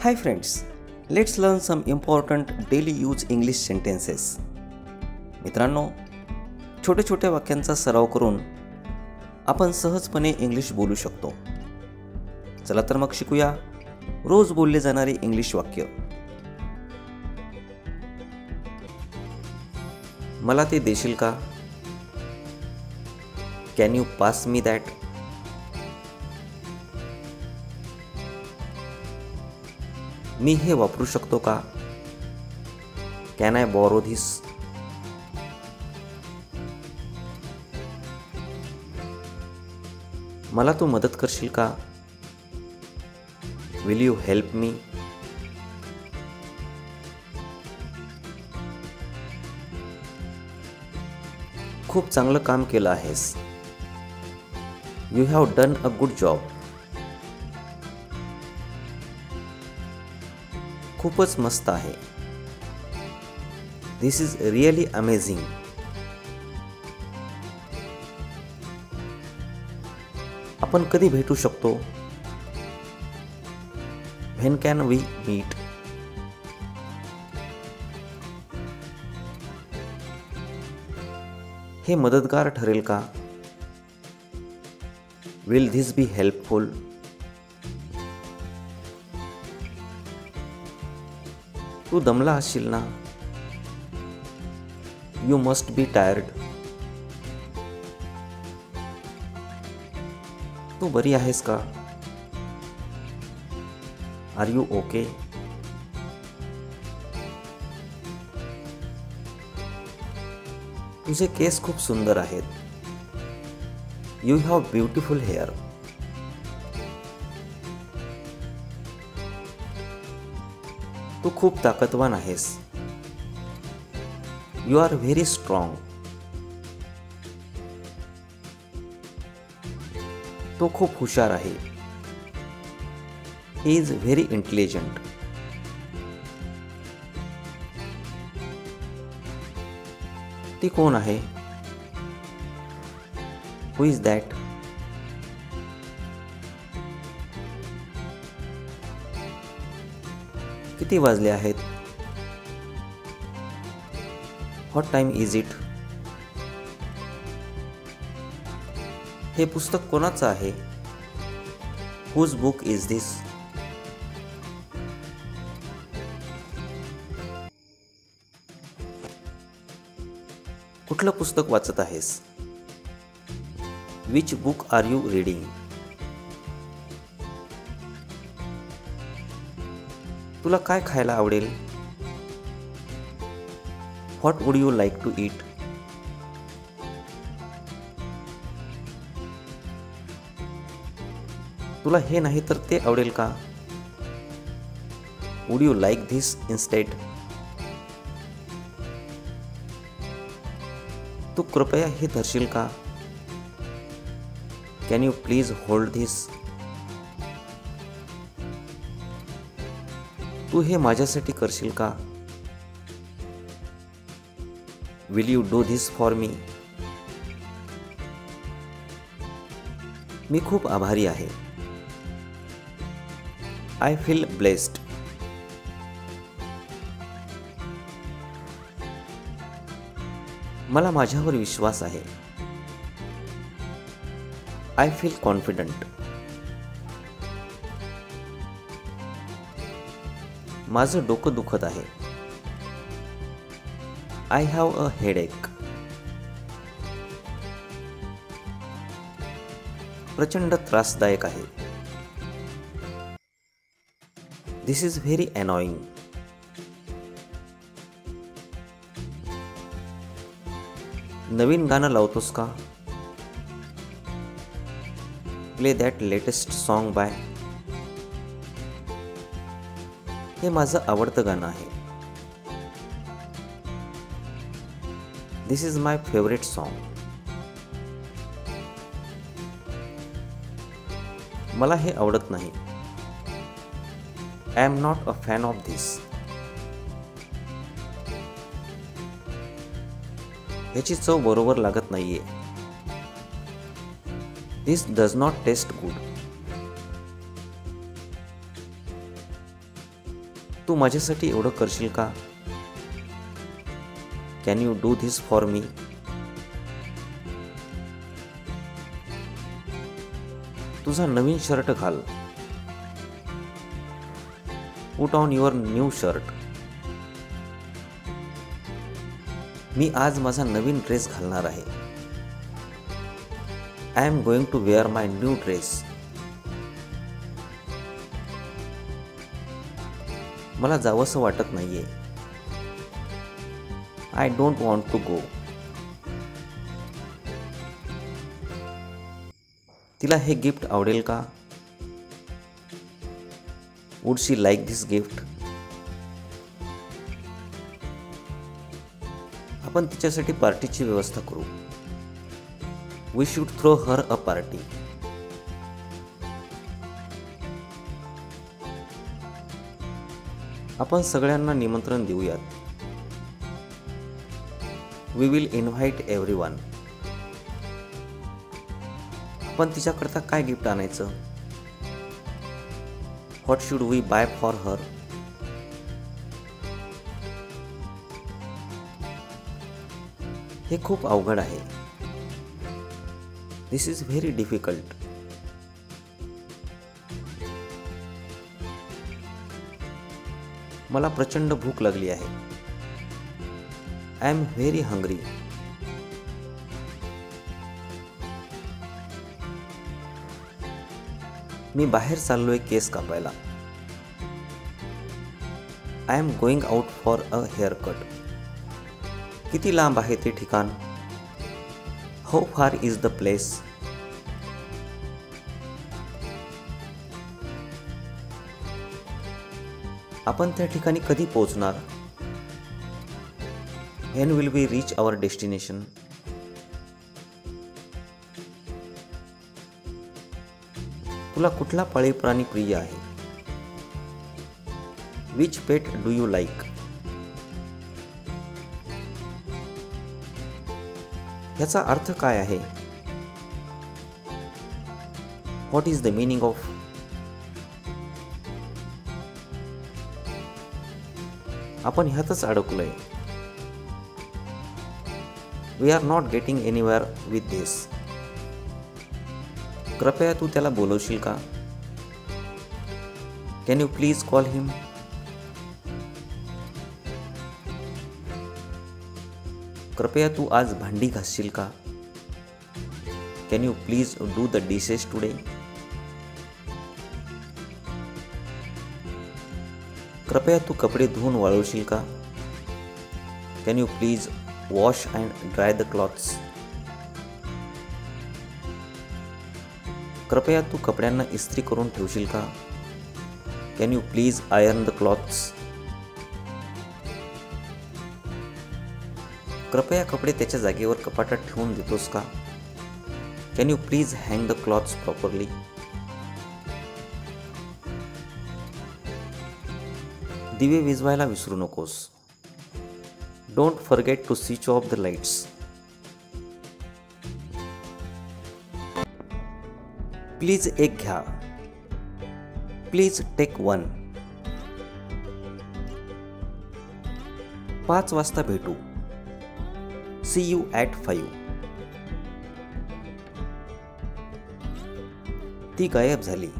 Hi friends, let's learn some important daily use English sentences. मित्रांनो, छोट्या छोट्या वाक्यांचा सराव करून आपण सहजपणे इंग्लिश बोलू शकतो. चला तर मग शिकूया रोज बोलले जाणारे इंग्लिश वाक्य. मला ते देशील का? Can you pass me that? मी हे वापरू शकतो का? Can I borrow this? मला तू मदत करशील का? Will you help me? खूप चांगलं काम केलं आहेस. You have done a good job. खूपच मस्त आहे. This is really amazing. आपण कधी भेटू शकतो? When can we meet? हे मदतगार ठरेल का? Will this be helpful? तू दमला असशील ना? You must be tired. तू बरी आहेस का? Are you okay? तुझे केस खूप सुंदर आहेत. You have beautiful hair. तू खूप ताकदवान आहेस. You are very strong. तो खूप हुशार आहे. He is very intelligent. ती कोण आहे? Who is that? किती वाजले आहेत? What time is it? हे पुस्तक कोणाचं आहे? Whose book is this? कुठलं पुस्तक वाचत आहेस? Which book are you reading? तुला काय खायला आवडेल? What would you like to eat? तुला हे नाही तर ते आवडेल का? Would you like this instead? तू कृपया हे धरशील का? Can you please hold this? तू हे माझ्यासाठी करशील का? Will you do this for me? मी खूप आभारी आहे. I feel blessed. मला माझ्यावर विश्वास आहे. I feel confident. माझं डोकं दुखत आहे. I have a headache. प्रचंड त्रासदायक आहे. This is very annoying. नवीन गाणं लावतोस का? Play that latest song by. हे माझं आवडतं गाणं आहे. This is my favourite song. मला हे आवडत नाही. I am not a fan of this. ह्याची चव बरोबर लागत नाहीये. This does not taste good. तू माझ्यासाठी एवढं करशील का? Can you do this for me? तुझा नवीन शर्ट घाल. Put on your new shirt. मी आज माझा नवीन ड्रेस घालणार आहे. I am going to wear my new dress. मला जावंसं वाटत नाहीये. I don't want to go. तिला हे गिफ्ट आवडेल का? Would she like this gift? आपण तिच्यासाठी पार्टीची व्यवस्था करू. We should throw her a party. आपण सगळ्यांना निमंत्रण देऊयात. We will invite everyone. आपण तिच्याकरता काय गिफ्ट आणायचं? What should we buy for her? हे खूप अवघड आहे. This is very difficult. मला प्रचंड भूक लागली आहे. I am very hungry. मी बाहेर चाललोय केस कापायला. I am going out for a hair cut. किती लांब आहे ते ठिकाण? How far is the place? आपण त्या ठिकाणी कधी पोहोचणार? When will we reach our destination? तुला कुठला पाळीव प्राणी प्रिय आहे? Which pet do you like? याचा अर्थ काय आहे? What is the meaning of? आपण ह्यातच अडकलोय. We are not getting anywhere with this. कृपया तू त्याला बोलवशील का? Can you please call him? कृपया तू आज भांडी घासशील का? Can you please do the dishes today? कृपया तू कपडे धुवून वाळवशील का? Can you please wash and dry the clothes? कृपया तू कपड्यांना इस्त्री करून ठेवशील का? Can you please iron the clothes? कृपया कपडे त्याच्या जागेवर कपाटात ठेवून देतोस का? Can you please hang the clothes properly? दिवे विझवायला विसरू नकोस. Don't forget to switch off the lights. Please एक घ्या. Please take one. 5 वाजता भेटू. See you at 5. ती गायब झाली.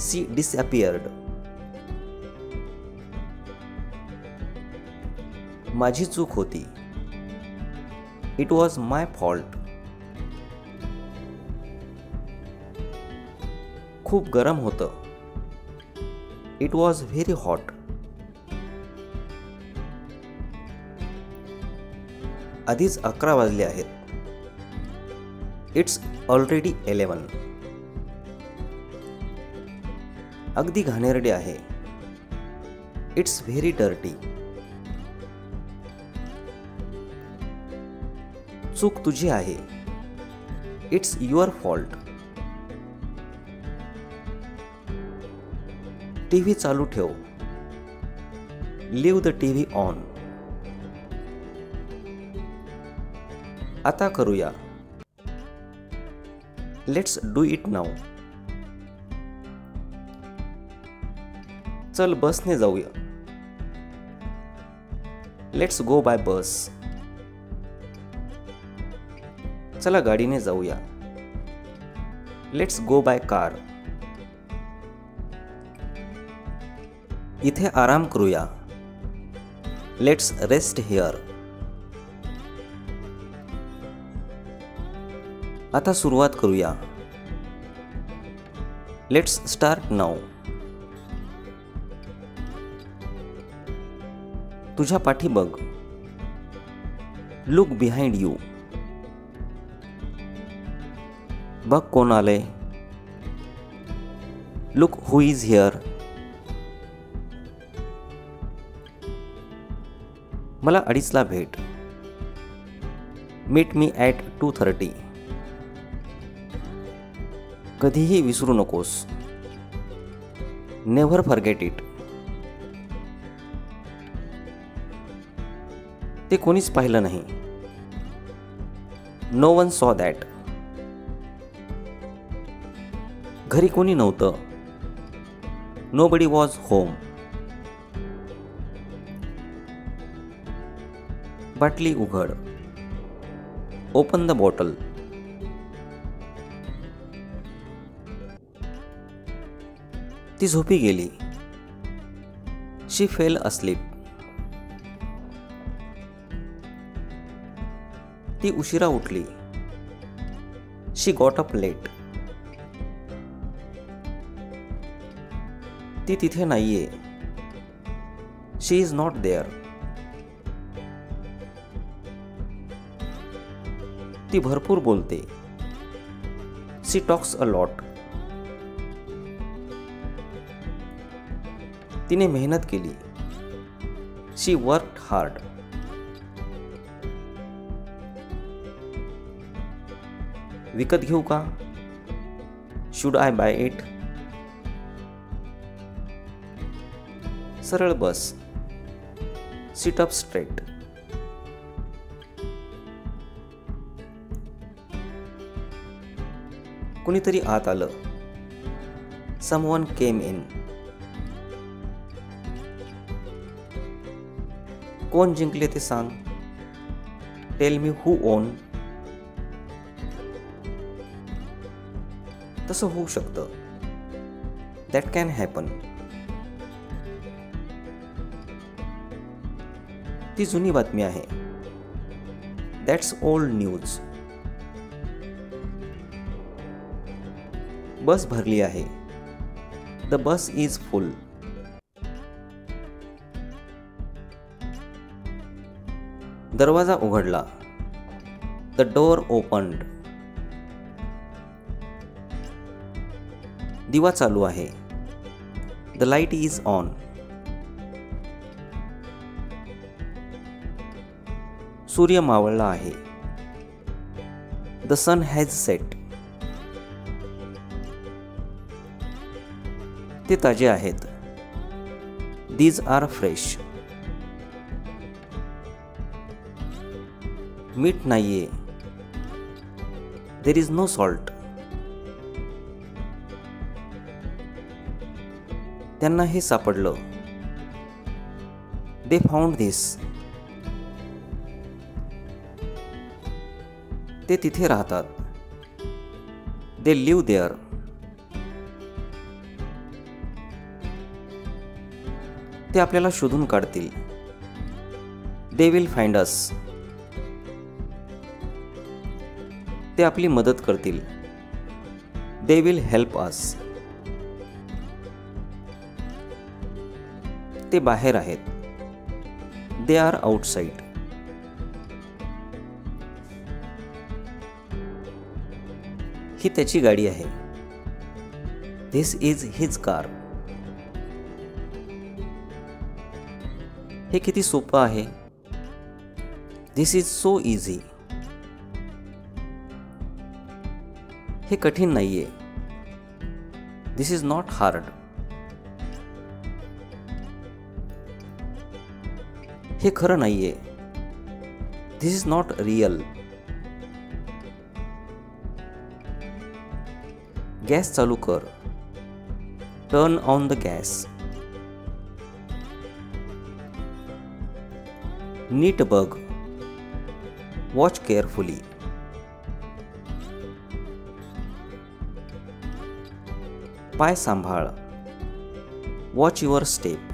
She disappeared. माझी चूक होती. It was my fault. खूप गरम होतं. It was very hot. आधीच 11 वाजले आहेत. It's already 11. अगदी घाणेरडे आहे. It's very dirty. चूक तुझी आहे. It's your fault. टीव्ही चालू ठेव. Leave the TV on. आता करूया. Let's do it now. चल बसने जाऊया. लेट्स गो बाय बस. चला गाडीने जाऊया. Let's go by car. इथे आराम करूया. Let's rest here. आता सुरुवात करूया. Let's start now. तुझ्या पाठी बघ. Look behind you. बघ कोण आले. Look who is here. मला 2:30 भेट. Meet me at 2:30. कधीही विसरू नकोस. Never forget it. ते कोणीच पाहिलं नाही. No one saw that. घरी कोणी नव्हतं. Nobody was home. बाटली उघड. Open the bottle. ती झोपी गेली. She fell asleep. ती उशिरा उठली. She got up late. ती तिथे नाहीये. She is not there. ती भरपूर बोलते. She talks a lot. तिने मेहनत केली. She worked hard. विकत घेऊ का? Should I buy it? सरळ बस. Sit up straight. कुणीतरी आत आलं. Someone came in. कोण जिंकले ते सांग. Tell me who won. तसं होऊ शकतं. That can happen. ती जुनी बातमी आहे. That's old news. बस भरली आहे. The bus is full. दरवाजा उघडला. The door opened. दिवा चालू आहे. The light is on. सूर्य मावळला आहे. The sun has set. ते ताजे आहेत. These are fresh. मीठ नाहीये. There is no salt. त्यांना हे सापडलं. They found this. ते तिथे राहतात. They live there. ते आपल्याला शोधून काढतील. They will find us. ते आपली मदत करतील. They will help us. ते बाहेर आहेत. They are outside. ही त्याची गाडी आहे. This is his car. हे किती सोपं आहे. This is so easy. हे कठीण नाहीये. This is not hard. हे खरं नाहीये. This is not real. Gas चालू कर. Turn on the gas. नीट बघ, वॉच केअरफुली. पाय सांभाळ, वॉच युअर स्टेप.